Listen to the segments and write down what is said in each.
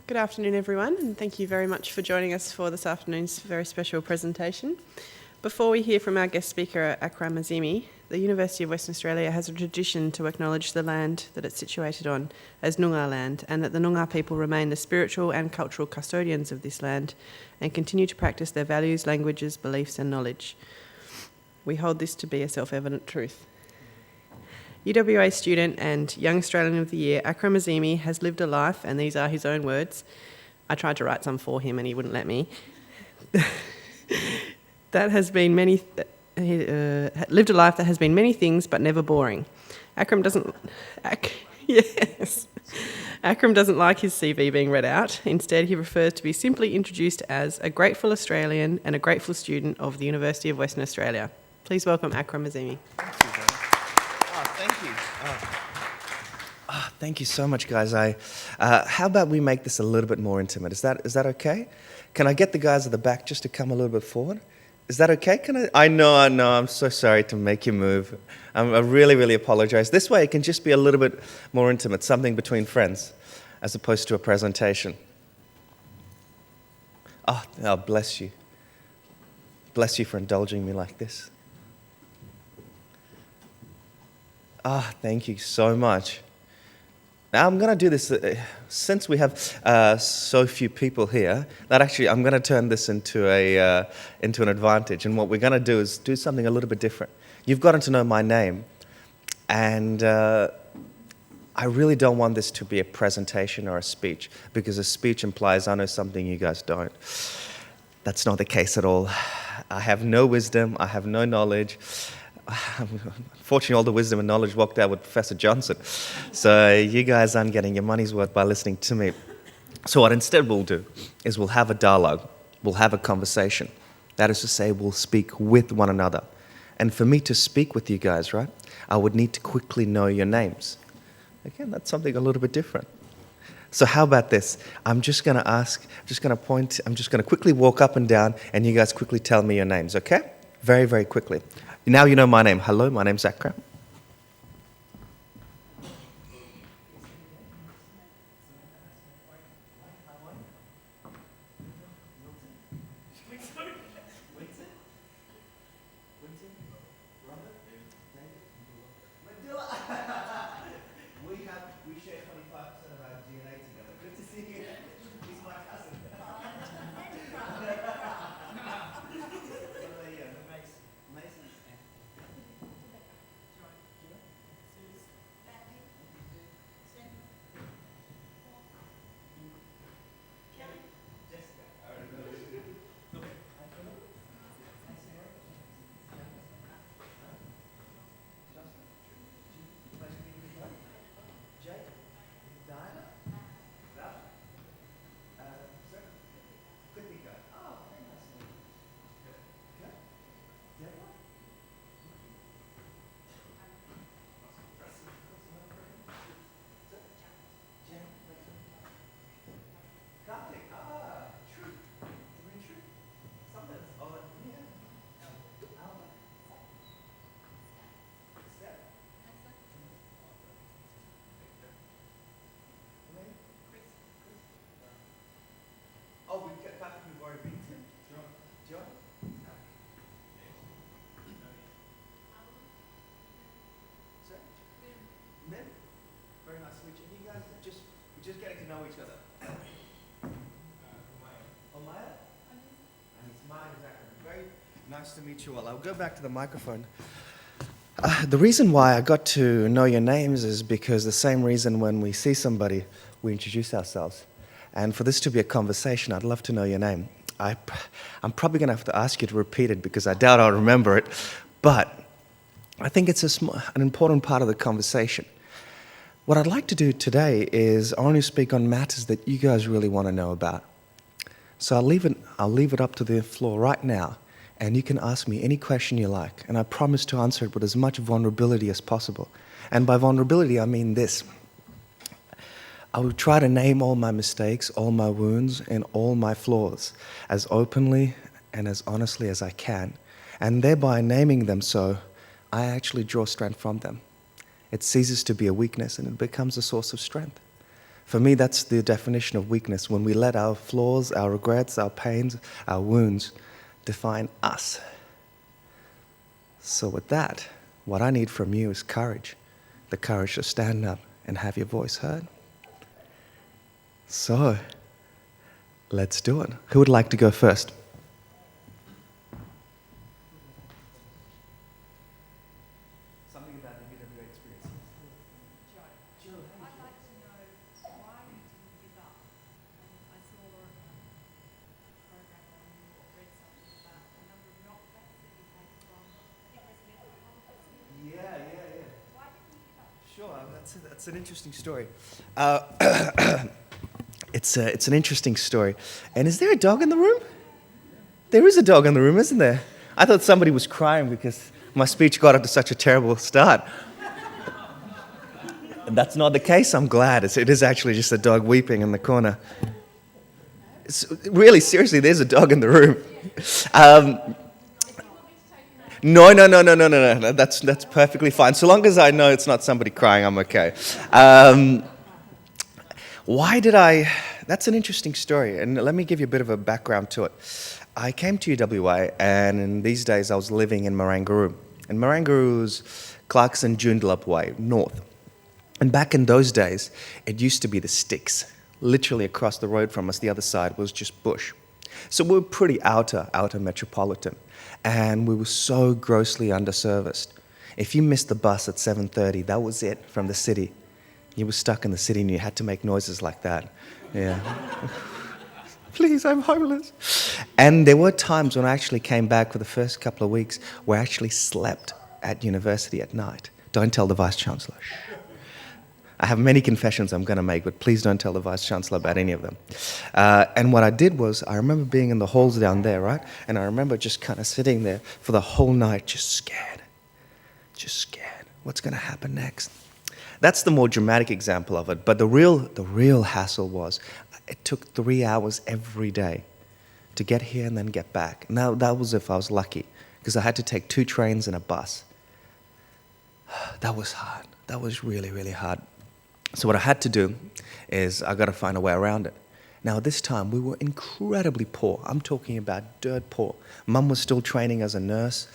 Good afternoon, everyone, and thank you very much for joining us for this afternoon's very special presentation. Before we hear from our guest speaker, Akram Azimi, the University of Western Australia has a tradition to acknowledge the land that it's situated on as Noongar land, and that the Noongar people remain the spiritual and cultural custodians of this land and continue to practice their values, languages, beliefs and knowledge. We hold this to be a self-evident truth. UWA student and Young Australian of the Year, Akram Azimi, has lived a life, and these are his own words. I tried to write some for him and he wouldn't let me. Lived a life that has been many things but never boring. Akram doesn't like his CV being read out. Instead, he prefers to be simply introduced as a grateful Australian and a grateful student of the University of Western Australia. Please welcome Akram Azimi. Thank you. Thank you so much, guys. How about we make this a little bit more intimate? Is that okay? Can I get the guys at the back just to come a little bit forward? Is that okay? I know. I'm so sorry to make you move. I really, really apologize. This way it can just be a little bit more intimate, something between friends, as opposed to a presentation. Oh, bless you. Bless you for indulging me like this. Thank you so much. Now I'm going to do this, since we have so few people here, that actually I'm going to turn this into an advantage. And what we're going to do is do something a little bit different. You've gotten to know my name, and I really don't want this to be a presentation or a speech, because a speech implies I know something you guys don't. That's not the case at all. I have no wisdom, I have no knowledge. Unfortunately, all the wisdom and knowledge walked out with Professor Johnson. So you guys aren't getting your money's worth by listening to me. So what instead we'll do is we'll have a dialogue. We'll have a conversation. That is to say, we'll speak with one another. And for me to speak with you guys, right, I would need to quickly know your names. Again, that's something a little bit different. So how about this? I'm just going to quickly walk up and down, and you guys quickly tell me your names, okay? Very, very quickly. Now you know my name. Hello, my name's Akram. We share 25% of our DNA together. Good to see you. He's my cousin. Very nice to meet you. You guys we're just getting to know each other. Omaya? And it's mine, exactly. Very nice to meet you all. I'll go back to the microphone. The reason why I got to know your names is because the same reason when we see somebody, we introduce ourselves. And for this to be a conversation, I'd love to know your name. I'm probably going to have to ask you to repeat it because I doubt I'll remember it. But I think it's an important part of the conversation. What I'd like to do today is only speak on matters that you guys really want to know about. So I'll leave it up to the floor right now, and you can ask me any question you like, and I promise to answer it with as much vulnerability as possible. And by vulnerability, I mean this. I will try to name all my mistakes, all my wounds, and all my flaws as openly and as honestly as I can. And thereby naming them so, I actually draw strength from them. It ceases to be a weakness and it becomes a source of strength. For me, that's the definition of weakness, when we let our flaws, our regrets, our pains, our wounds define us. So with that, what I need from you is courage. The courage to stand up and have your voice heard. So, let's do it. Who would like to go first? Something about the UWA experience. I'd like to know why you didn't give up. I saw a program on or read something about a number of knockbacks that you had from, I think it was mental health. Yeah. Why didn't you give up? Sure, that's an interesting story. It's an interesting story. And is there a dog in the room? There is a dog in the room, isn't there? I thought somebody was crying because my speech got off to such a terrible start. And that's not the case, I'm glad. It is actually just a dog weeping in the corner. Really, seriously, there's a dog in the room. No. That's perfectly fine. So long as I know it's not somebody crying, I'm okay. That's an interesting story, and let me give you a bit of a background to it. I came to UWA, and in these days I was living in Marangaroo. And Marangaroo is Clarkson Joondalup Way, north. And back in those days, it used to be the sticks. Literally across the road from us, the other side was just bush. So we were pretty outer metropolitan, and we were so grossly underserviced. If you missed the bus at 7:30, that was it from the city. You were stuck in the city and you had to make noises like that. Yeah. Please, I'm homeless. And there were times when I actually came back for the first couple of weeks where I actually slept at university at night. Don't tell the Vice-Chancellor. I have many confessions I'm going to make, but please don't tell the Vice-Chancellor about any of them. And what I did was, I remember being in the halls down there, right? And I remember just kind of sitting there for the whole night, just scared. What's going to happen next? That's the more dramatic example of it. But the real hassle was, it took 3 hours every day to get here and then get back. Now, that was if I was lucky, because I had to take 2 trains and a bus. That was hard. That was really, really hard. So what I had to do is I got to find a way around it. Now, this time, we were incredibly poor. I'm talking about dirt poor. Mum was still training as a nurse.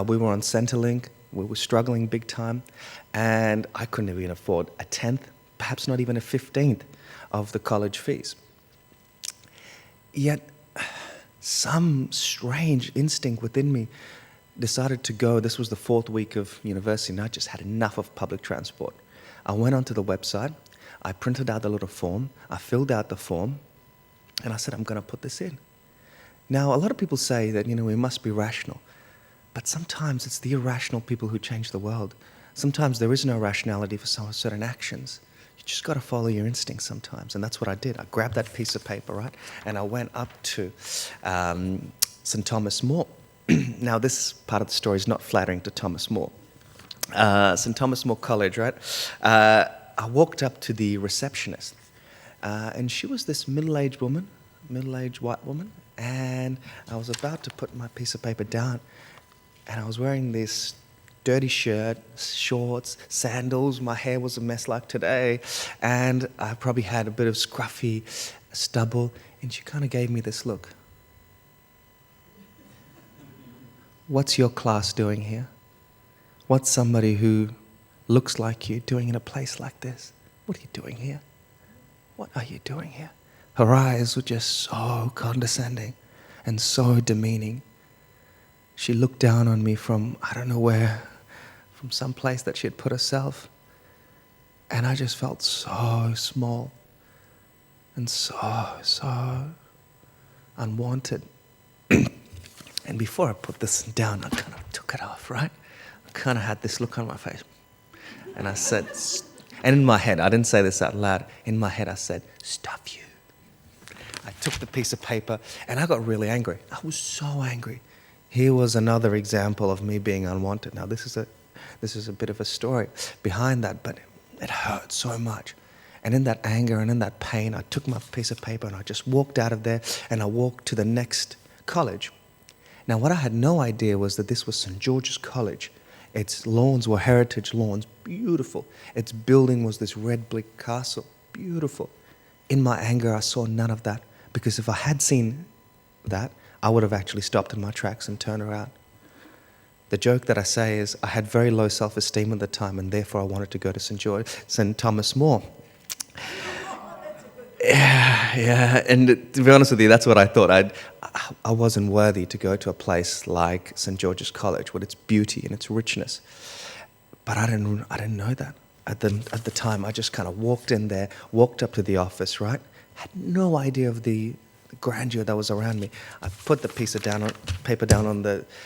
We were on Centrelink. We were struggling big time. And I couldn't even afford a 10th, perhaps not even a 15th of the college fees. Yet, some strange instinct within me decided to go. This was the 4th week of university, and I just had enough of public transport. I went onto the website, I printed out the little form, I filled out the form, and I said, I'm going to put this in. Now, a lot of people say that, we must be rational, but sometimes it's the irrational people who change the world. Sometimes there is no rationality for some certain actions. You just got to follow your instincts sometimes, and that's what I did. I grabbed that piece of paper, right, and I went up to St. Thomas More. Now, this part of the story is not flattering to Thomas More. St. Thomas More College, right? I walked up to the receptionist, and she was this middle-aged white woman, and I was about to put my piece of paper down, and I was wearing this dirty shirt, shorts, sandals, my hair was a mess like today, and I probably had a bit of scruffy stubble, and she kind of gave me this look. What's your class doing here? What's somebody who looks like you doing in a place like this? What are you doing here? What are you doing here? Her eyes were just so condescending and so demeaning. She looked down on me from, I don't know where, from some place that she had put herself. And I just felt so small and so unwanted. And before I put this down, I kind of took it off, right? I kind of had this look on my face. And I said, and in my head, I didn't say this out loud, in my head I said, "Stuff you." I took the piece of paper and I got really angry. I was so angry. Here was another example of me being unwanted. Now this is a bit of a story behind that, but it hurt so much. And in that anger and in that pain, I took my piece of paper and I just walked out of there and I walked to the next college. Now what I had no idea was that this was St. George's College. Its lawns were heritage lawns, beautiful. Its building was this red brick castle, beautiful. In my anger, I saw none of that, because if I had seen that, I would have actually stopped in my tracks and turned around. The joke that I say is I had very low self-esteem at the time, and therefore I wanted to go to St. Thomas More. Yeah, and to be honest with you, that's what I thought. I wasn't worthy to go to a place like St. George's College with its beauty and its richness. But I didn't know that. At the time, I just kind of walked in there, walked up to the office, right? Had no idea of the grandeur that was around me. I put the piece of paper down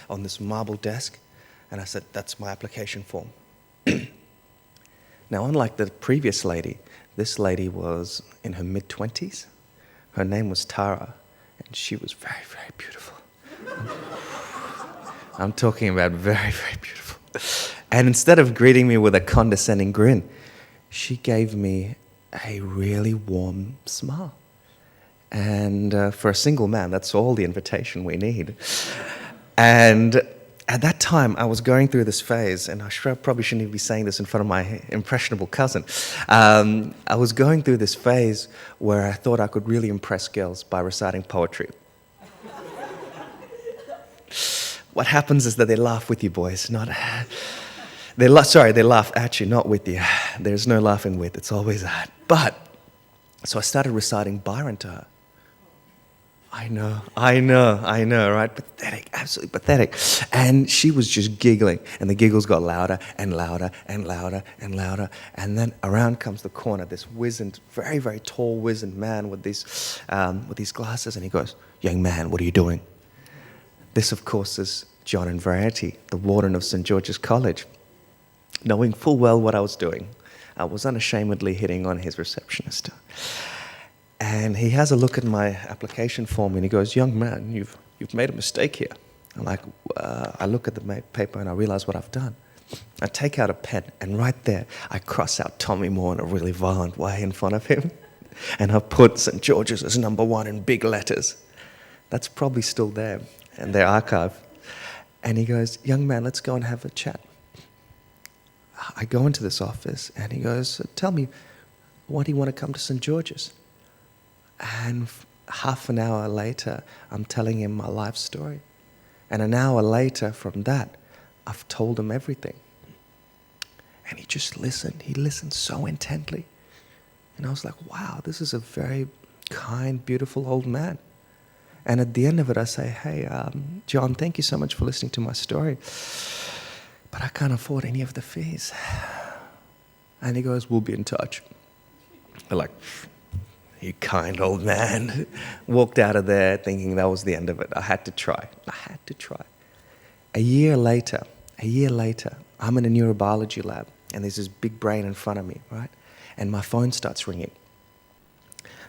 on this marble desk, and I said, "That's my application form." Now, unlike the previous lady, this lady was in her mid-20s. Her name was Tara, and she was very, very beautiful. I'm talking about very, very beautiful. And instead of greeting me with a condescending grin, she gave me a really warm smile. And for a single man, that's all the invitation we need. And at that time, I was going through this phase, and I probably shouldn't even be saying this in front of my impressionable cousin. I was going through this phase where I thought I could really impress girls by reciting poetry. What happens is that they laugh with you, boys. They laugh at you, not with you. There's no laughing with, it's always at. So I started reciting Byron to her. I know, right? Pathetic, absolutely pathetic. And she was just giggling, and the giggles got louder and louder and louder and louder. And then around comes the corner, this wizened, very, very tall, wizened man with these glasses, and he goes, "Young man, what are you doing?" This, of course, is John and Variety, the warden of St. George's College. Knowing full well what I was doing, I was unashamedly hitting on his receptionist. And he has a look at my application form, and he goes, "Young man, you've made a mistake here." I'm like, I look at the paper and I realize what I've done. I take out a pen, and right there, I cross out Tommy Moore in a really violent way in front of him. And I put St. George's as #1 in big letters. That's probably still there in their archive. And he goes, "Young man, let's go and have a chat." I go into this office, and he goes, "Tell me, why do you want to come to St. George's?" And half an hour later, I'm telling him my life story. And an hour later from that, I've told him everything. And he just listened. He listened so intently. And I was like, wow, this is a very kind, beautiful old man. And at the end of it, I say, "Hey, John, thank you so much for listening to my story, but I can't afford any of the fees." And he goes, "We'll be in touch." I'm like, "You kind old man." Walked out of there thinking that was the end of it. I had to try. A year later, I'm in a neurobiology lab, and there's this big brain in front of me, right? And my phone starts ringing.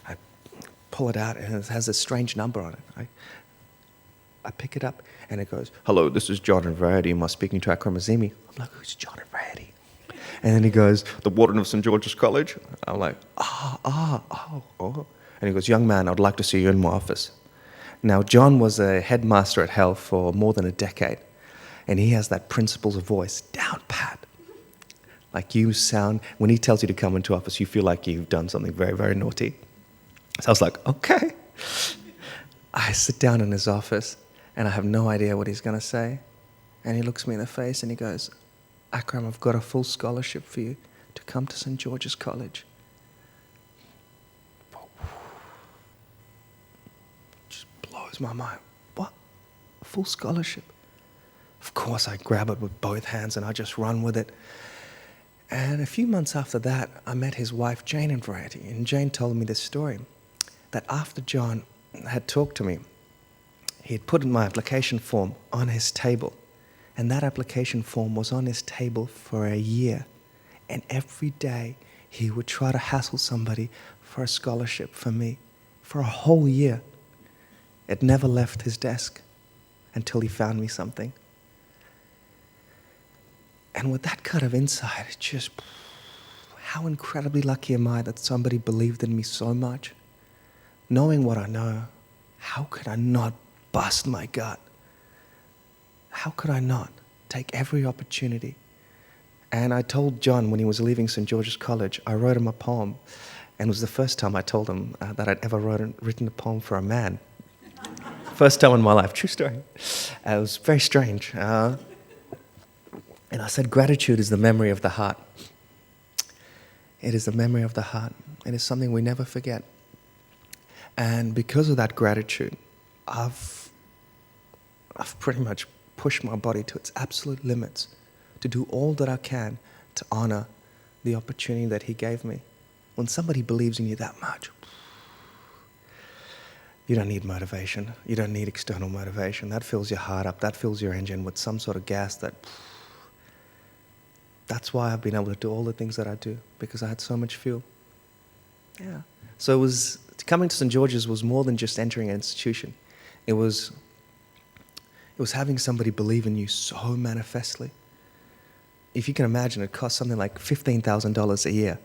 I pull it out, and it has a strange number on it. I pick it up, and it goes, "Hello, this is John and Variety. Am I speaking to Akram Azimi?" I'm like, "Who's John and Variety?" And then he goes, "The warden of St. George's College." I'm like, oh. And he goes, "Young man, I'd like to see you in my office." Now, John was a headmaster at Hell for more than a decade, and he has that principal's voice down pat. Like you sound, when he tells you to come into office, you feel like you've done something very, very naughty. So I was like, okay. I sit down in his office, and I have no idea what he's going to say. And he looks me in the face, and he goes, "Akram, I've got a full scholarship for you to come to St. George's College." Just blows my mind. What? A full scholarship? Of course, I grab it with both hands and I just run with it. And a few months after that, I met his wife, Jane, in Variety. And Jane told me this story, that after John had talked to me, he had put my application form on his table. And that application form was on his table for a year. And every day, he would try to hassle somebody for a scholarship for me for a whole year. It never left his desk until he found me something. And with that kind of insight, it's just, how incredibly lucky am I that somebody believed in me so much? Knowing what I know, how could I not bust my gut? How could I not take every opportunity? And I told John when he was leaving St. George's College, I wrote him a poem, And it was the first time I told him that I'd ever written a poem for a man. First time in my life, true story. It was very strange. And I said, gratitude is the memory of the heart. It is the memory of the heart. It is something we never forget. And because of that gratitude, I've pretty much pushed my body to its absolute limits to do all that I can to honor the opportunity that he gave me. When somebody believes in you that much, you don't need motivation. You don't need external motivation. That fills your heart up. That fills your engine with some sort of gas that's why I've been able to do all the things that I do, because I had so much fuel. Yeah. So coming to St. George's was more than just entering an institution. It was having somebody believe in you so manifestly. If you can imagine, it cost something like $15,000 a year.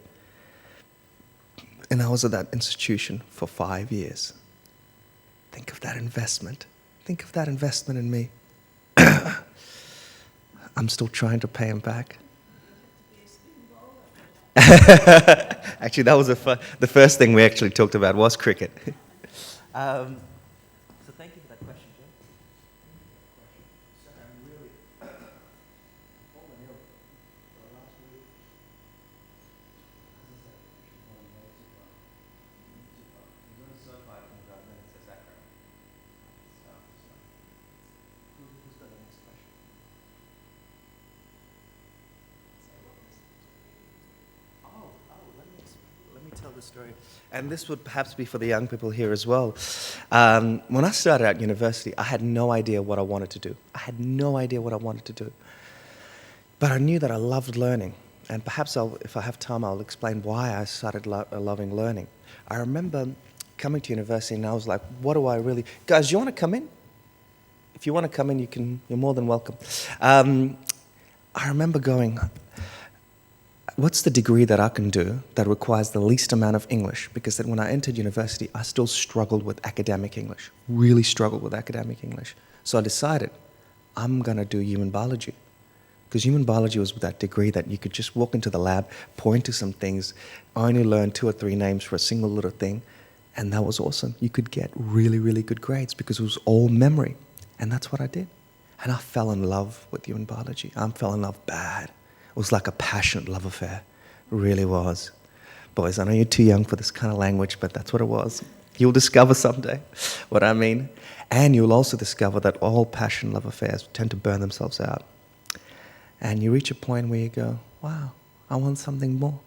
And I was at that institution for 5 years. Think of that investment. Think of that investment in me. I'm still trying to pay him back. Actually, that was the first thing we actually talked about was cricket. So thank you for that question, Jim. Sorry, I'm really falling ill for the last week. As I said, I'm going certified in about minutes as Akram. Who's got the next question? Let me tell the story. And this would perhaps be for the young people here as well. When I started at university, I had no idea what I wanted to do. I had no idea what I wanted to do. But I knew that I loved learning. And perhaps if I have time, I'll explain why I started loving learning. I remember coming to university and I was like, what do I really... Guys, do you want to come in? If you want to come in, you're more than welcome. I remember going... What's the degree that I can do that requires the least amount of English? Because then when I entered university, I still struggled with academic English, really struggled with academic English. So I decided I'm going to do human biology. Because human biology was that degree that you could just walk into the lab, point to some things, only learn 2 or 3 names for a single little thing, and that was awesome. You could get really, really good grades because it was all memory. And that's what I did. And I fell in love with human biology. I fell in love bad. It was like a passionate love affair. It really was. Boys, I know you're too young for this kind of language, but that's what it was. You'll discover someday what I mean. And you'll also discover that all passion love affairs tend to burn themselves out. And you reach a point where you go, wow, I want something more.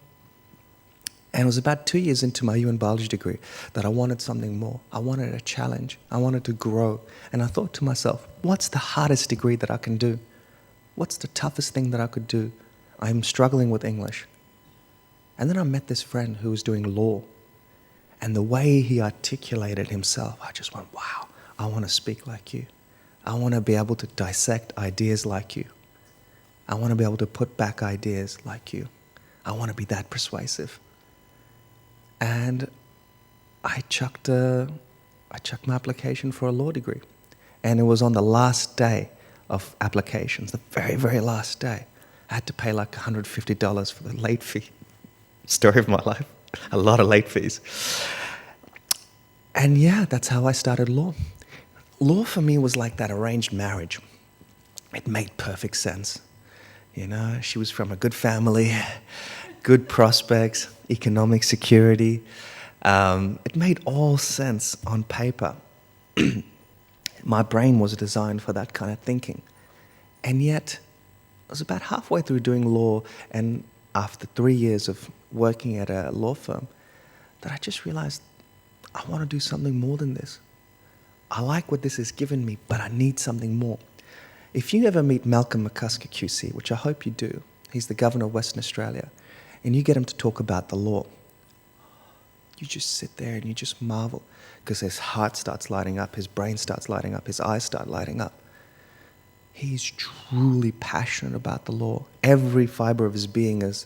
And it was about 2 years into my human biology degree that I wanted something more. I wanted a challenge. I wanted to grow. And I thought to myself, what's the hardest degree that I can do? What's the toughest thing that I could do? I'm struggling with English. And then I met this friend who was doing law. And the way he articulated himself, I just went, wow, I want to speak like you. I want to be able to dissect ideas like you. I want to be able to put back ideas like you. I want to be that persuasive. And I chucked my application for a law degree. And it was on the last day of applications, the very, very last day. I had to pay like $150 for the late fee. Story of my life. A lot of late fees. And yeah, that's how I started law. Law for me was like that arranged marriage. It made perfect sense. You know, she was from a good family, good prospects, economic security. It made all sense on paper. My brain was designed for that kind of thinking. And yet, I was about halfway through doing law, and after 3 years of working at a law firm, that I just realized I want to do something more than this. I like what this has given me, but I need something more. If you ever meet Malcolm McCusker QC, which I hope you do, he's the governor of Western Australia, and you get him to talk about the law, you just sit there and you just marvel, because his heart starts lighting up, his brain starts lighting up, his eyes start lighting up. He's truly passionate about the law. Every fiber of his being is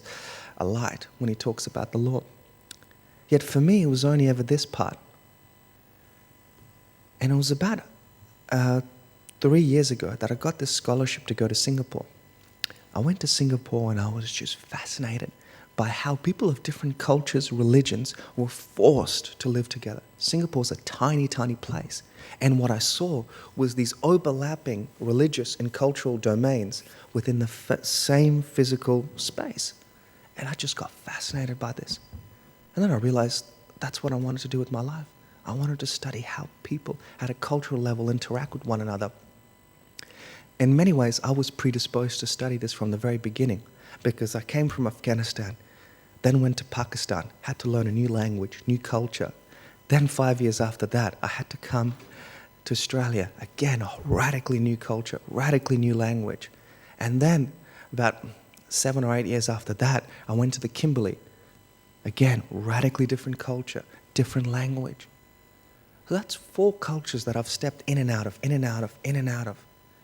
alight when he talks about the law. Yet for me, it was only ever this part. And it was about 3 years ago that I got this scholarship to go to Singapore. I went to Singapore and I was just fascinated by how people of different cultures, religions were forced to live together. Singapore's a tiny, tiny place. And what I saw was these overlapping religious and cultural domains within the same physical space. And I just got fascinated by this. And then I realized that's what I wanted to do with my life. I wanted to study how people at a cultural level interact with one another. In many ways, I was predisposed to study this from the very beginning because I came from Afghanistan, then went to Pakistan, had to learn a new language, new culture. Then 5 years after that, I had to come to Australia. Again, a radically new culture, radically new language. And then about 7 or 8 years after that, I went to the Kimberley. Again, radically different culture, different language. So that's 4 cultures that I've stepped in and out of, in and out of, in and out of.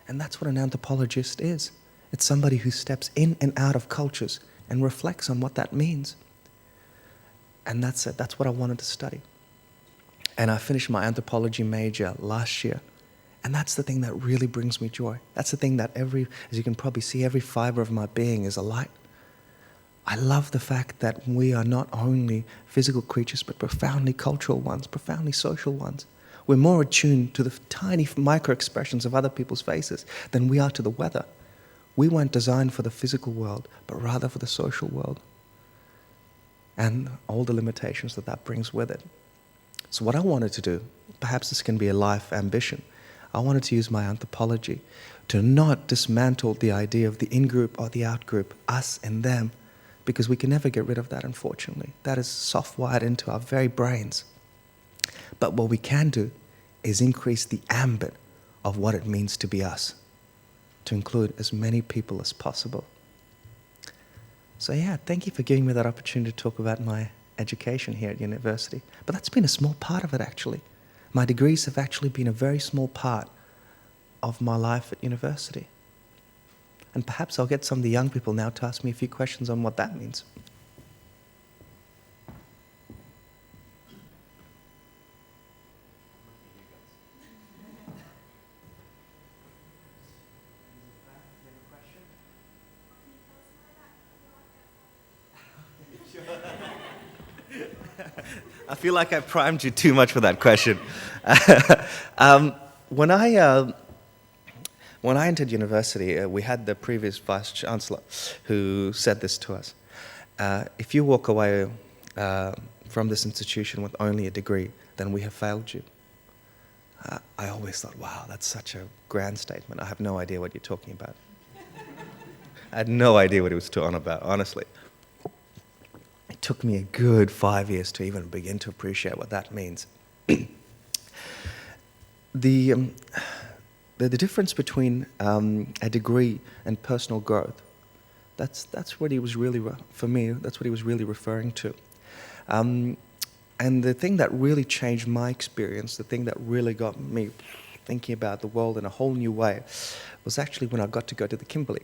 And that's what an anthropologist is. It's somebody who steps in and out of cultures and reflects on what that means. And that's it. That's what I wanted to study. And I finished my anthropology major last year. And that's the thing that really brings me joy. That's the thing that as you can probably see, every fiber of my being is a light. I love the fact that we are not only physical creatures, but profoundly cultural ones, profoundly social ones. We're more attuned to the tiny micro-expressions of other people's faces than we are to the weather. We weren't designed for the physical world, but rather for the social world. And all the limitations that brings with it. So what I wanted to do, perhaps this can be a life ambition, I wanted to use my anthropology to not dismantle the idea of the in-group or the out-group, us and them, because we can never get rid of that, unfortunately. That is soft-wired into our very brains. But what we can do is increase the ambit of what it means to be us, to include as many people as possible. So yeah, thank you for giving me that opportunity to talk about my education here at university. But that's been a small part of it, actually. My degrees have actually been a very small part of my life at university. And perhaps I'll get some of the young people now to ask me a few questions on what that means. I feel like I primed you too much for that question. When I entered university, we had the previous Vice-Chancellor who said this to us. If you walk away from this institution with only a degree, then we have failed you. I always thought, wow, that's such a grand statement. I have no idea what you're talking about. I had no idea what he was talking about, honestly. It took me a good 5 years to even begin to appreciate what that means. The difference between a degree and personal growth, that's what he was really, for me, that's what he was really referring to. And the thing that really changed my experience, the thing that really got me thinking about the world in a whole new way, was actually when I got to go to the Kimberley.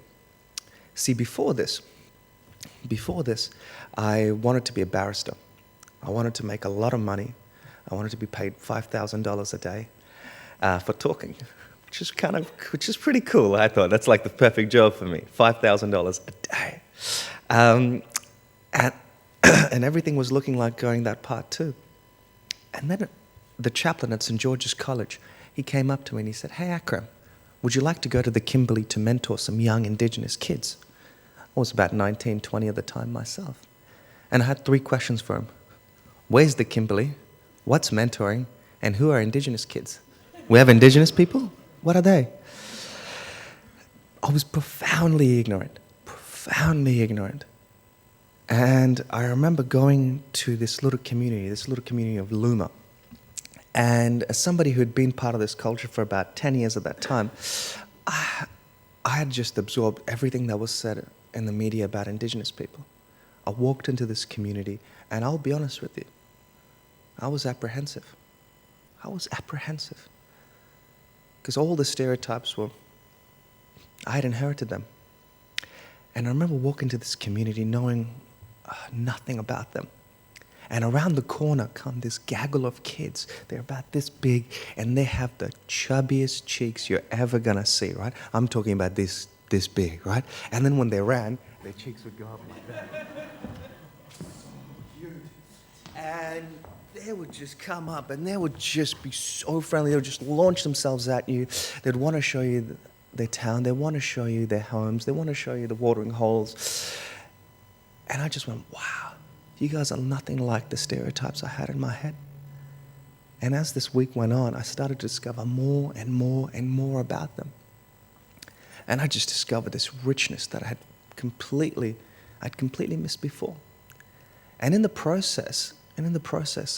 See, before this, I wanted to be a barrister. I wanted to make a lot of money. I wanted to be paid $5,000 a day for talking, which is pretty cool. I thought that's like the perfect job for me, $5,000 a day, and everything was looking like going that part too. And then the chaplain at St. George's College, he came up to me and he said, "Hey Akram, would you like to go to the Kimberley to mentor some young Indigenous kids?" I was about 19, 20 at the time myself. And I had 3 questions for him. Where's the Kimberley? What's mentoring? And who are Indigenous kids? We have Indigenous people? What are they? I was profoundly ignorant. And I remember going to this little community of Luma. And as somebody who had been part of this culture for about 10 years at that time, I had just absorbed everything that was said in the media about Indigenous people. I walked into this community, and I'll be honest with you, I was apprehensive. Because all the stereotypes I had inherited them. And I remember walking to this community knowing nothing about them. And around the corner come this gaggle of kids. They're about this big, and they have the chubbiest cheeks you're ever gonna see, right? I'm talking about this big, right? And then when they ran, their cheeks would go up like that. And they would just come up and they would just be so friendly. They would just launch themselves at you. They'd want to show you their town. They want to show you their homes. They want to show you the watering holes. And I just went, wow, you guys are nothing like the stereotypes I had in my head. And as this week went on, I started to discover more and more and more about them. And I just discovered this richness that I'd completely missed before. And in the process,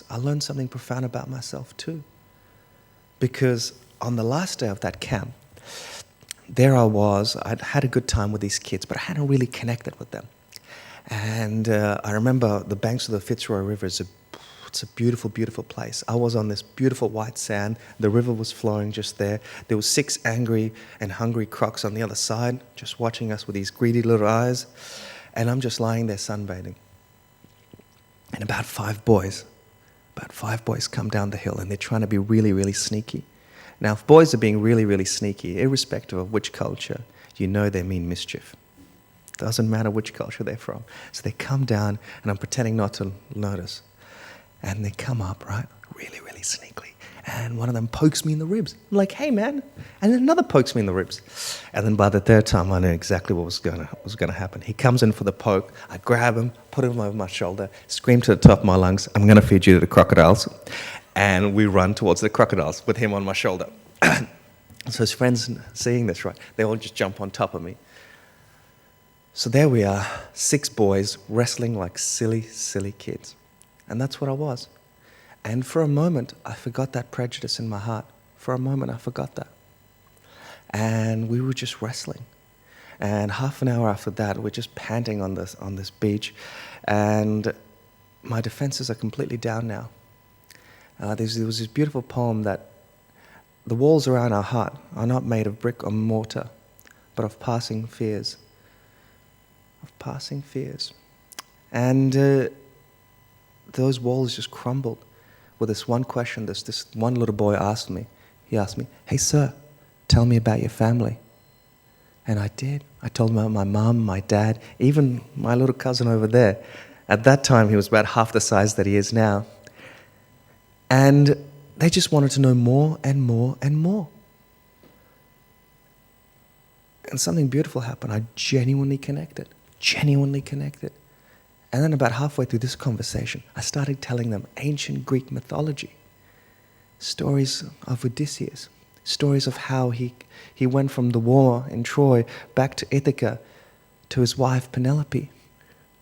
I learned something profound about myself too. Because on the last day of that camp, there I was, I'd had a good time with these kids, but I hadn't really connected with them. And I remember the banks of the Fitzroy River it's a beautiful, beautiful place. I was on this beautiful white sand. The river was flowing just there. There were 6 angry and hungry crocs on the other side, just watching us with these greedy little eyes. And I'm just lying there sunbathing. And about 5 boys come down the hill, and they're trying to be really, really sneaky. Now, if boys are being really, really sneaky, irrespective of which culture, you know they mean mischief. Doesn't matter which culture they're from. So they come down, and I'm pretending not to notice. And they come up, right, really, really sneakily. And one of them pokes me in the ribs. I'm like, hey, man. And then another pokes me in the ribs. And then by the third time, I knew exactly what was going to happen. He comes in for the poke. I grab him, put him over my shoulder, scream to the top of my lungs, I'm going to feed you to the crocodiles. And we run towards the crocodiles with him on my shoulder. So his friends, seeing this, right, they all just jump on top of me. So there we are, 6 boys wrestling like silly, silly kids. And that's what I was. And for a moment, I forgot that prejudice in my heart. For a moment, I forgot that. And we were just wrestling. And half an hour after that, we're just panting on this beach. And my defenses are completely down now. There was this beautiful poem that the walls around our heart are not made of brick or mortar, but of passing fears. Of passing fears. And those walls just crumbled with this one question this one little boy asked me. He asked me, hey, sir, tell me about your family. And I did. I told him about my mum, my dad, even my little cousin over there. At that time, he was about half the size that he is now. And they just wanted to know more and more and more. And something beautiful happened. I genuinely connected. And then about halfway through this conversation, I started telling them ancient Greek mythology, stories of Odysseus, stories of how he went from the war in Troy back to Ithaca to his wife Penelope.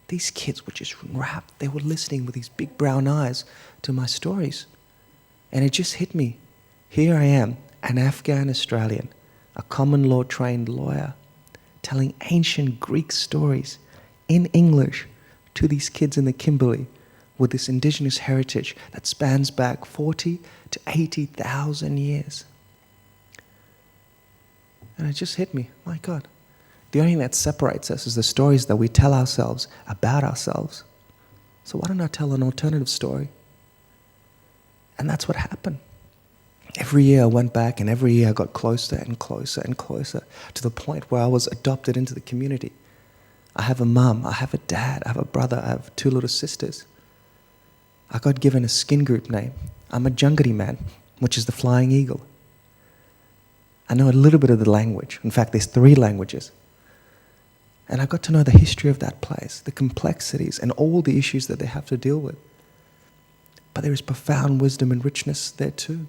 These kids were just rapt. They were listening with these big brown eyes to my stories. And it just hit me. Here I am, an Afghan Australian, a common law trained lawyer, telling ancient Greek stories in English to these kids in the Kimberley with this indigenous heritage that spans back 40 to 80,000 years. And it just hit me, my God. The only thing that separates us is the stories that we tell ourselves about ourselves. So why don't I tell an alternative story? And that's what happened. Every year I went back, and every year I got closer and closer and closer to the point where I was adopted into the community. I have a mum, I have a dad, I have a brother, I have 2 little sisters. I got given a skin group name. I'm a Jungari man, which is the flying eagle. I know a little bit of the language. In fact, there's 3 languages. And I got to know the history of that place, the complexities and all the issues that they have to deal with. But there is profound wisdom and richness there too.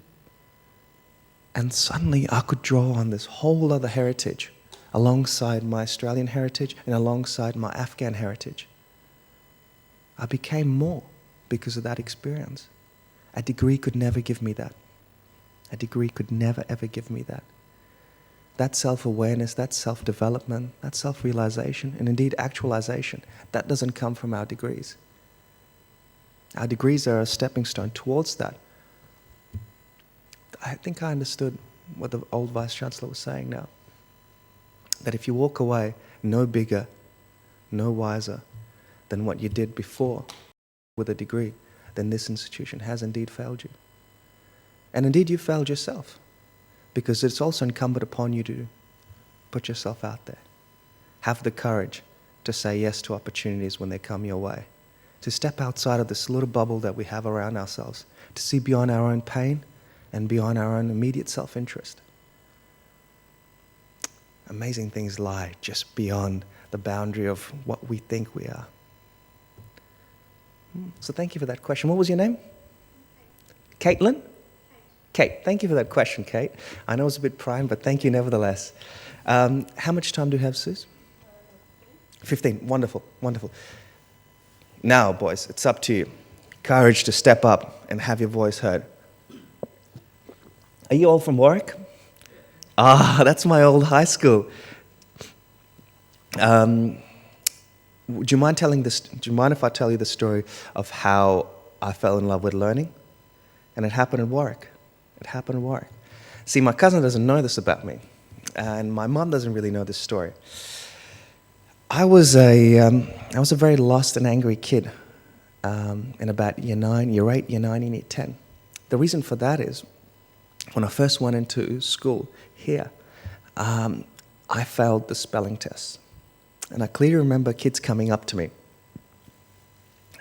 And suddenly I could draw on this whole other heritage alongside my Australian heritage and alongside my Afghan heritage. I became more because of that experience. A degree could never give me that. A degree could never, ever give me that. That self-awareness, that self-development, that self-realization, and indeed actualization, that doesn't come from our degrees. Our degrees are a stepping stone towards that. I think I understood what the old Vice-Chancellor was saying now. That if you walk away no bigger, no wiser than what you did before with a degree, then this institution has indeed failed you. And indeed you failed yourself, because it's also incumbent upon you to put yourself out there. Have the courage to say yes to opportunities when they come your way. to step outside of this little bubble that we have around ourselves, to see beyond our own pain and beyond our own immediate self-interest. Amazing things lie just beyond the boundary of what we think we are. So thank you for that question. What was your name? Caitlin? Kate. Thank you for that question, Kate. I know it's a bit prime, but thank you nevertheless. How much time do you have, Suze? 15. Wonderful, wonderful. Now, boys, it's up to you. Courage to step up and have your voice heard. Are you all from Warwick? Ah, that's my old high school. Would you mind telling this? Do you mind if I tell you the story of how I fell in love with learning? And it happened in Warwick. It happened in Warwick. See, my cousin doesn't know this about me, and my mum doesn't really know this story. I was a very lost and angry kid in about year 9, year 8, year 9, and year 10. The reason for that is when I first went into school here, I failed the spelling test. And I clearly remember kids coming up to me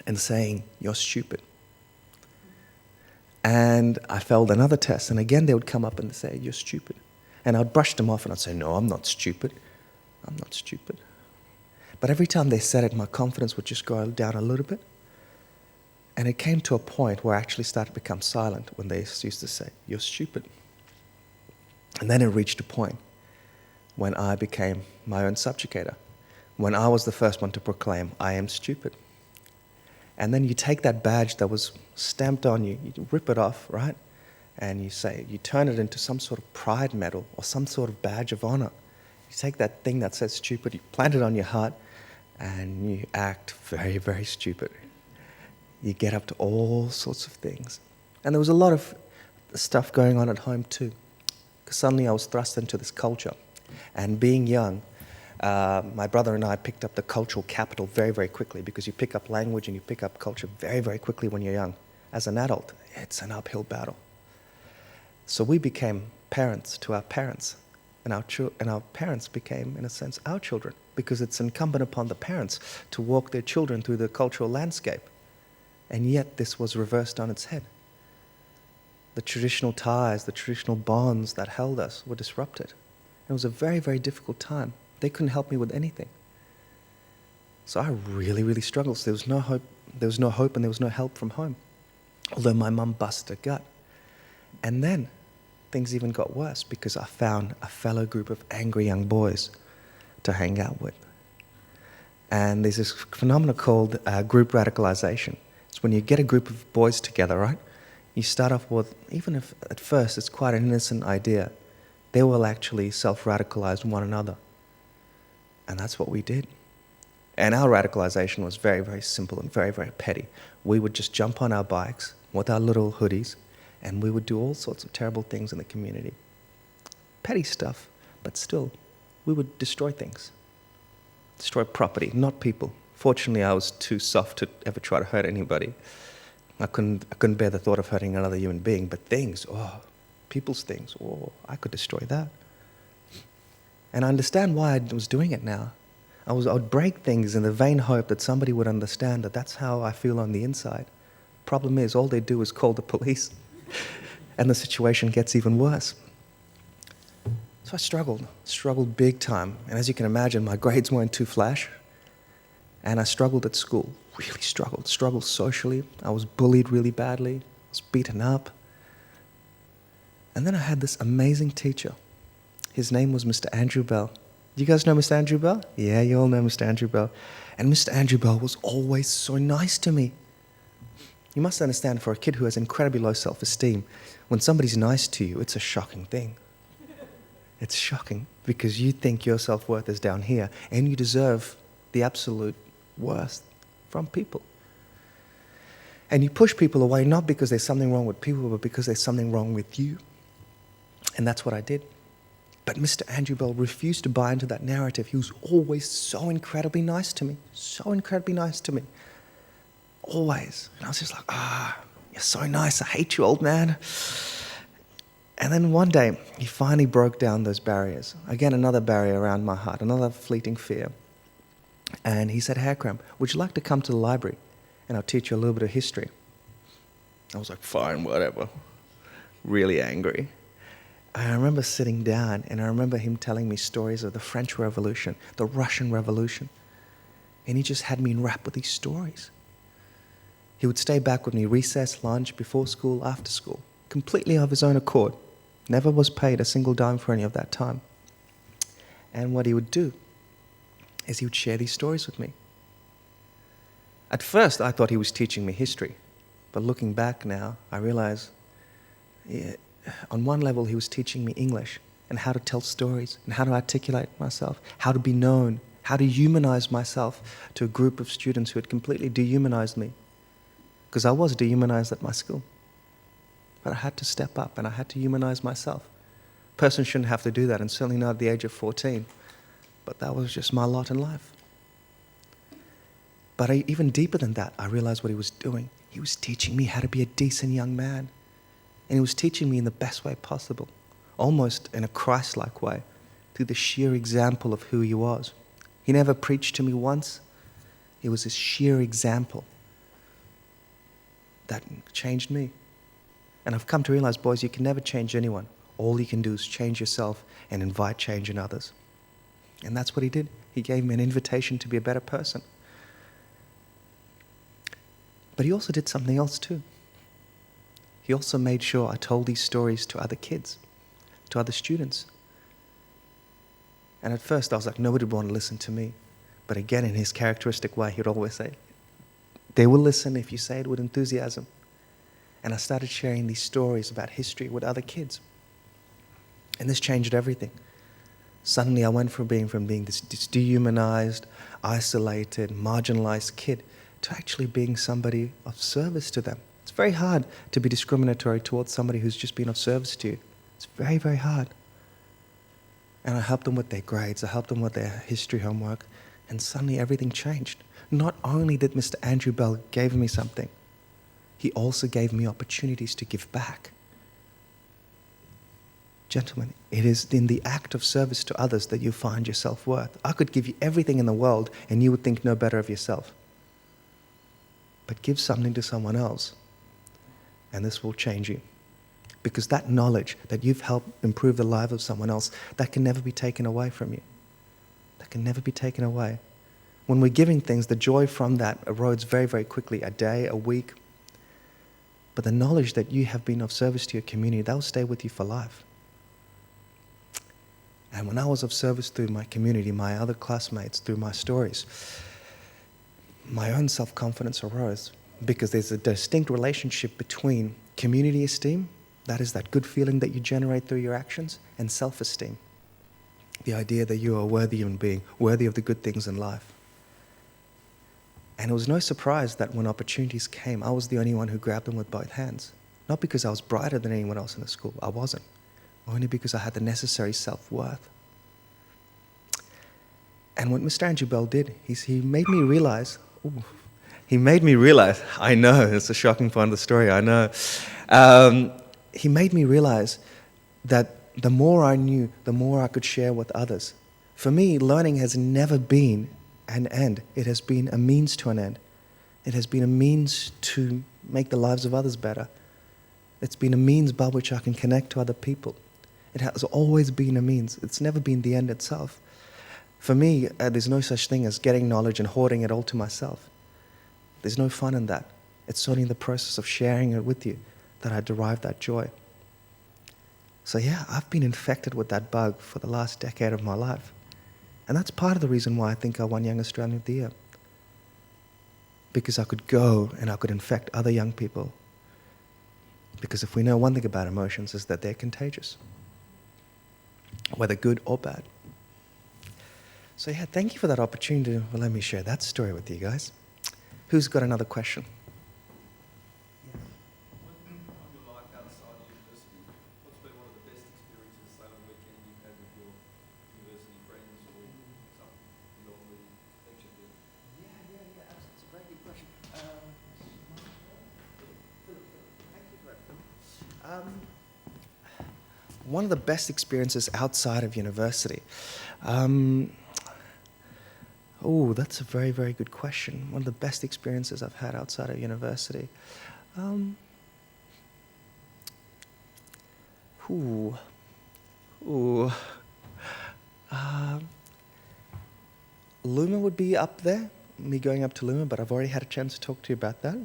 and saying, "You're stupid." And I failed another test, and again they would come up and say, "You're stupid." And I'd brush them off and I'd say, "No, I'm not stupid. I'm not stupid." But every time they said it, my confidence would just go down a little bit. And it came to a point where I actually started to become silent when they used to say, "You're stupid." And then it reached a point when I became my own subjugator, when I was the first one to proclaim, "I am stupid." And then you take that badge that was stamped on you, you rip it off, right? And you turn it into some sort of pride medal or some sort of badge of honor. You take that thing that says stupid, you plant it on your heart, and you act very, very stupid. You get up to all sorts of things. And there was a lot of stuff going on at home too, because suddenly I was thrust into this culture. And being young, my brother and I picked up the cultural capital very, very quickly, because you pick up language and you pick up culture very, very quickly when you're young. As an adult, it's an uphill battle. So we became parents to our parents, and our parents became, in a sense, our children, because it's incumbent upon the parents to walk their children through the cultural landscape. And yet this was reversed on its head. The traditional ties, the traditional bonds that held us were disrupted. It was a very, very difficult time. They couldn't help me with anything. So I really, really struggled. So there was no hope and there was no help from home, although my mum busted her gut. And then things even got worse, because I found a fellow group of angry young boys to hang out with. And there's this phenomenon called group radicalization. It's when you get a group of boys together, right? You start off with, even if at first it's quite an innocent idea, they will actually self-radicalize one another. And that's what we did. And our radicalization was very, very simple and very, very petty. We would just jump on our bikes with our little hoodies, and we would do all sorts of terrible things in the community. Petty stuff, but still, we would destroy things. Destroy property, not people. Fortunately, I was too soft to ever try to hurt anybody. I couldn't bear the thought of hurting another human being, but things, people's things, I could destroy that. And I understand why I was doing it now. I would break things in the vain hope that somebody would understand that that's how I feel on the inside. Problem is, all they do is call the police, and the situation gets even worse. So I struggled big time. And as you can imagine, my grades weren't too flash. And I struggled at school, really struggled socially. I was bullied really badly, I was beaten up. And then I had this amazing teacher. His name was Mr. Andrew Bell. Do you guys know Mr. Andrew Bell? Yeah, you all know Mr. Andrew Bell. And Mr. Andrew Bell was always so nice to me. You must understand, for a kid who has incredibly low self-esteem, when somebody's nice to you, it's a shocking thing. It's shocking, because you think your self-worth is down here, and you deserve the absolute worst from people. And you push people away, not because there's something wrong with people, but because there's something wrong with you. And that's what I did. But Mr. Andrew Bell refused to buy into that narrative. He was always so incredibly nice to me. So incredibly nice to me. Always. And I was just like, you're so nice. I hate you, old man. And then one day, he finally broke down those barriers. Again, another barrier around my heart, another fleeting fear. And he said, "Hey, Akram, would you like to come to the library and I'll teach you a little bit of history. I was like, fine, whatever. Really angry. I remember sitting down, and I remember him telling me stories of the French Revolution, the Russian Revolution. And he just had me enwrapped with these stories. He would stay back with me recess, lunch, before school, after school, completely of his own accord. Never was paid a single dime for any of that time. And what he would do is he would share these stories with me. At first, I thought he was teaching me history. But looking back now, I realize on one level, he was teaching me English and how to tell stories and how to articulate myself, how to be known, how to humanize myself to a group of students who had completely dehumanized me. Because I was dehumanized at my school. But I had to step up and I had to humanize myself. A person shouldn't have to do that, and certainly not at the age of 14. But that was just my lot in life. But even deeper than that, I realized what he was doing. He was teaching me how to be a decent young man. And he was teaching me in the best way possible, almost in a Christ-like way, through the sheer example of who he was. He never preached to me once. It was his sheer example that changed me. And I've come to realize, boys, you can never change anyone. All you can do is change yourself and invite change in others. And that's what he did. He gave me an invitation to be a better person. But he also did something else too. He also made sure I told these stories to other kids, to other students. And at first I was like, nobody would want to listen to me. But again, in his characteristic way, he would always say, they will listen if you say it with enthusiasm. And I started sharing these stories about history with other kids. And this changed everything. Suddenly I went from being this dehumanized, isolated, marginalized kid to actually being somebody of service to them. It's very hard to be discriminatory towards somebody who's just been of service to you. It's very, very hard. And I helped them with their grades, I helped them with their history homework, and suddenly everything changed. Not only did Mr. Andrew Bell give me something, he also gave me opportunities to give back. Gentlemen, it is in the act of service to others that you find your self-worth. I could give you everything in the world and you would think no better of yourself. But give something to someone else, and this will change you. Because that knowledge that you've helped improve the life of someone else, that can never be taken away from you. That can never be taken away. When we're giving things, the joy from that erodes very, very quickly, a day, a week. But the knowledge that you have been of service to your community, that will stay with you for life. And when I was of service through my community, my other classmates, through my stories, my own self-confidence arose, because there's a distinct relationship between community esteem, that is that good feeling that you generate through your actions, and self-esteem. The idea that you are a worthy human being, worthy of the good things in life. And it was no surprise that when opportunities came, I was the only one who grabbed them with both hands. Not because I was brighter than anyone else in the school, I wasn't. Only because I had the necessary self-worth. And what Mr. Andrew Bell did is he made me realize, I know, it's a shocking part of the story, I know. He made me realize that the more I knew, the more I could share with others. For me, learning has never been an end. It has been a means to an end. It has been a means to make the lives of others better. It's been a means by which I can connect to other people. It has always been a means. It's never been the end itself. For me, there's no such thing as getting knowledge and hoarding it all to myself. There's no fun in that. It's only in the process of sharing it with you that I derive that joy. So yeah, I've been infected with that bug for the last decade of my life. And that's part of the reason why I think I won Young Australian of the Year. Because I could go and I could infect other young people. Because if we know one thing about emotions is that they're contagious. Whether good or bad. So yeah, thank you for that opportunity to let me share that story with you guys. Who's got another question? One of the best experiences outside of university. Oh, that's a very, very good question. One of the best experiences I've had outside of university. Um, ooh, ooh. Luma would be up there, me going up to Luma, but I've already had a chance to talk to you about that.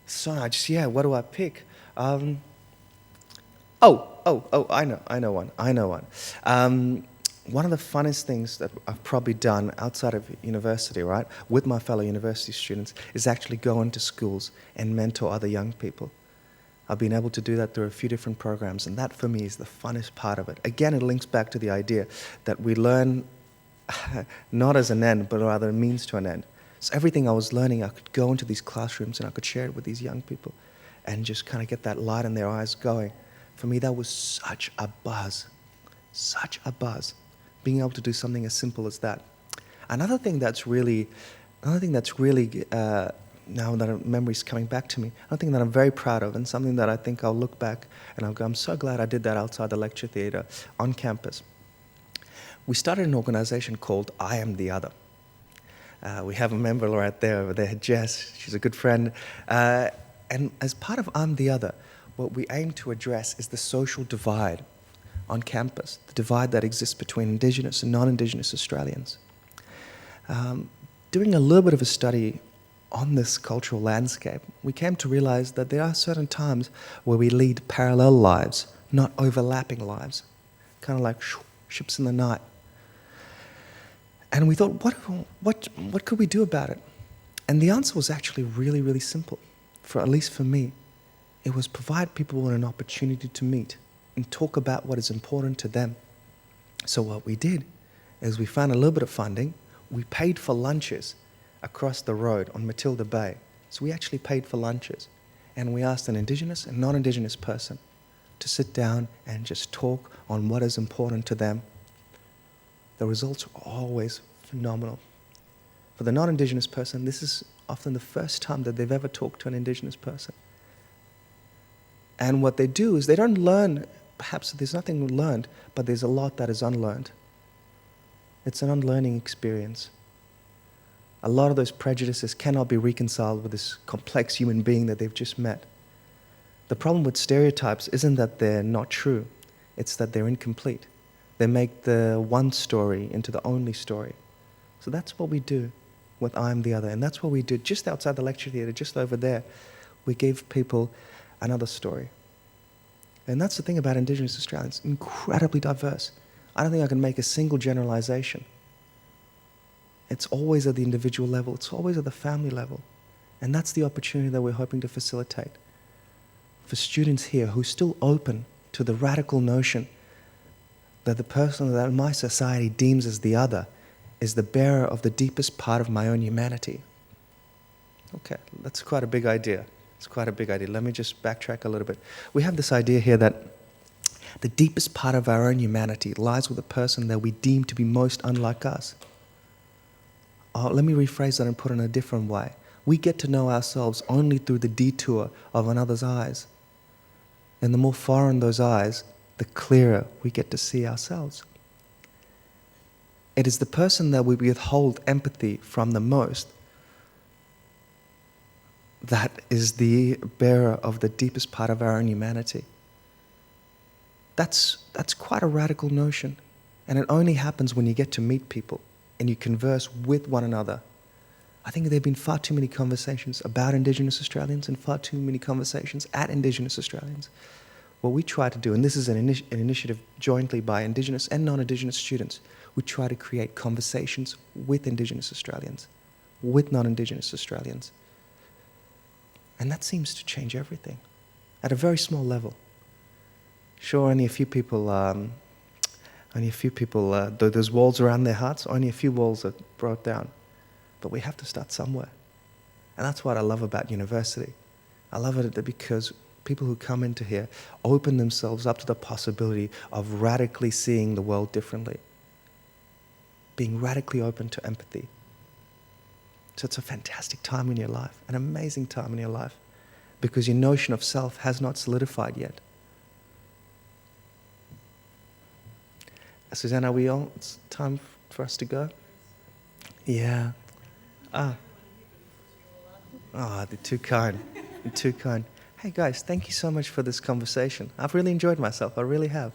So much, yeah, what do I pick? I know one. One of the funnest things that I've probably done outside of university, right, with my fellow university students, is actually go into schools and mentor other young people. I've been able to do that through a few different programs, and that for me is the funnest part of it. Again, it links back to the idea that we learn not as an end, but rather a means to an end. So everything I was learning, I could go into these classrooms and I could share it with these young people and just kind of get that light in their eyes going. For me, that was such a buzz, being able to do something as simple as that. Another thing that's really now that a memory's coming back to me, another thing that I'm very proud of and something that I think I'll look back and I'll go, I'm so glad I did that outside the lecture theatre on campus. We started an organization called I Am the Other. We have a member right there over there, Jess. She's a good friend. And as part of I'm the Other, what we aim to address is the social divide on campus, the divide that exists between Indigenous and non-Indigenous Australians. Doing a little bit of a study on this cultural landscape, we came to realize that there are certain times where we lead parallel lives, not overlapping lives, kind of like ships in the night. And we thought, what could we do about it? And the answer was actually really, really simple, at least for me. It was provide people with an opportunity to meet and talk about what is important to them. So what we did is we found a little bit of funding. We paid for lunches across the road on Matilda Bay. So we actually paid for lunches. And we asked an Indigenous and non-Indigenous person to sit down and just talk on what is important to them. The results are always phenomenal. For the non-Indigenous person, this is often the first time that they've ever talked to an Indigenous person. And what they do is they don't learn, perhaps there's nothing learned, but there's a lot that is unlearned. It's an unlearning experience. A lot of those prejudices cannot be reconciled with this complex human being that they've just met. The problem with stereotypes isn't that they're not true, it's that they're incomplete. They make the one story into the only story. So that's what we do with I Am the Other. And that's what we do just outside the lecture theatre, just over there. We give people another story. And that's the thing about Indigenous Australians, incredibly diverse. I don't think I can make a single generalisation. It's always at the individual level. It's always at the family level. And that's the opportunity that we're hoping to facilitate. For students here who are still open to the radical notion that the person that my society deems as the other is the bearer of the deepest part of my own humanity. Okay, that's quite a big idea. It's quite a big idea. Let me just backtrack a little bit. We have this idea here that the deepest part of our own humanity lies with the person that we deem to be most unlike us. Let me rephrase that and put it in a different way. We get to know ourselves only through the detour of another's eyes. And the more foreign those eyes, the clearer we get to see ourselves. It is the person that we withhold empathy from the most that is the bearer of the deepest part of our own humanity. That's quite a radical notion. And it only happens when you get to meet people and you converse with one another. I think there have been far too many conversations about Indigenous Australians and far too many conversations at Indigenous Australians. What we try to do, and this is an initiative jointly by Indigenous and non-Indigenous students, we try to create conversations with Indigenous Australians, with non-Indigenous Australians. And that seems to change everything at a very small level. Sure, only a few people, those walls around their hearts, only a few walls are brought down. But we have to start somewhere. And that's what I love about university. I love it because people who come into here open themselves up to the possibility of radically seeing the world differently, being radically open to empathy. So it's a fantastic time in your life, an amazing time in your life, because your notion of self has not solidified yet. Suzanne, are we all? It's time for us to go? Yeah. They're too kind. They're too kind. Hey guys, thank you so much for this conversation. I've really enjoyed myself. I really have.